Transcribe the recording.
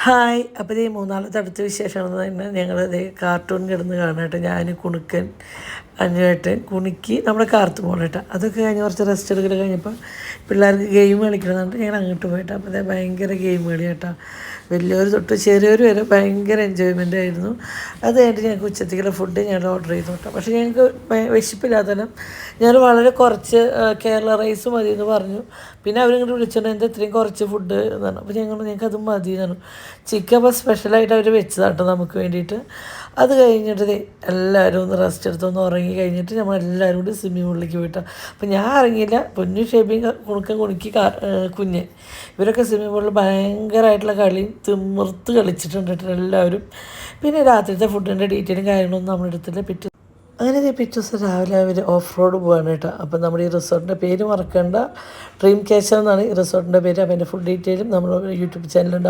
Hi അപ്പോൾ ഇതേ മൂന്നാമത്തെ അടുത്ത വിശേഷമാണെന്ന് തന്നെ ഞങ്ങളത് കാർട്ടൂൺ കിടന്ന് കാണാട്ടെ. ഞാൻ കുണുക്കൻ അഞ്ഞുവേട്ടൻ കുണിക്ക് നമ്മുടെ കാർത്തു പോകണേട്ടാ. അതൊക്കെ കഴിഞ്ഞ് കുറച്ച് റെസ്റ്റ് എടുക്കൽ കഴിഞ്ഞപ്പോൾ പിള്ളേർക്ക് ഗെയിം കളിക്കണമെന്നുണ്ട്. ഞങ്ങൾ അങ്ങോട്ട് പോയിട്ടാ. അപ്പോൾ അതേ ഭയങ്കര ഗെയിം കളി കേട്ടോ. വലിയവർ തൊട്ട് ചെറിയവർ വരെ ഭയങ്കര എൻജോയ്മെൻ്റ് ആയിരുന്നു. അത് കഴിഞ്ഞിട്ട് ഞങ്ങൾക്ക് ഉച്ചത്തേക്കുള്ള ഫുഡ് ഞങ്ങൾ ഓർഡർ ചെയ്തു കേട്ടോ. പക്ഷേ ഞങ്ങൾക്ക് വിശപ്പില്ലാത്തതിനും ഞങ്ങൾ വളരെ കുറച്ച് കേരള റൈസ് മതി എന്ന് പറഞ്ഞു. പിന്നെ അവരിങ്ങോട്ട് വിളിച്ചോണ്ട് എന്താ ഇത്രയും കുറച്ച് ഫുഡ് എന്ന് പറഞ്ഞു. അപ്പോൾ ഞങ്ങൾക്ക് അത് മതി എന്ന് പറഞ്ഞു. ചിക്കൻ അപ്പോൾ സ്പെഷ്യലായിട്ട് അവർ വെച്ചതാട്ടോ നമുക്ക് വേണ്ടിയിട്ട്. അത് കഴിഞ്ഞിട്ട് എല്ലാവരും ഒന്ന് റെസ്റ്റ് എടുത്തൊന്ന് ഉറങ്ങി കഴിഞ്ഞിട്ട് നമ്മളെല്ലാവരും കൂടി സ്വിമ്മിംഗ് പൂളിലേക്ക് പോയിട്ടോ. അപ്പോൾ ഞാൻ ഇറങ്ങിയില്ല. പൊന്നു ഷെബി കുണുക്കി കുഞ്ഞ് ഇവരൊക്കെ സ്വിമ്മിംഗ് പൂളിൽ ഭയങ്കരമായിട്ടുള്ള കളിയും തിമിർത്ത് കളിച്ചിട്ടുണ്ട് കേട്ടോ എല്ലാവരും. പിന്നെ രാത്രിത്തെ ഫുഡിൻ്റെ ഡീറ്റെയിലും കാര്യങ്ങളൊന്നും നമ്മളെടുത്തില്ല. അങ്ങനെ പിറ്റേ ദിവസം രാവിലെ അവർ ഓഫ് റോഡ് പോവാണ് കേട്ടോ. അപ്പം നമ്മുടെ ഈ റിസോർട്ടിൻ്റെ പേര് മറക്കേണ്ട, ഡ്രീം ക്യാച്ചർ എന്നാണ് ഈ റിസോർട്ടിൻ്റെ പേര്. അപ്പോൾ എൻ്റെ ഫുൾ ഡീറ്റെയിലും നമ്മൾ യൂട്യൂബ് ചാനലുണ്ടാവും.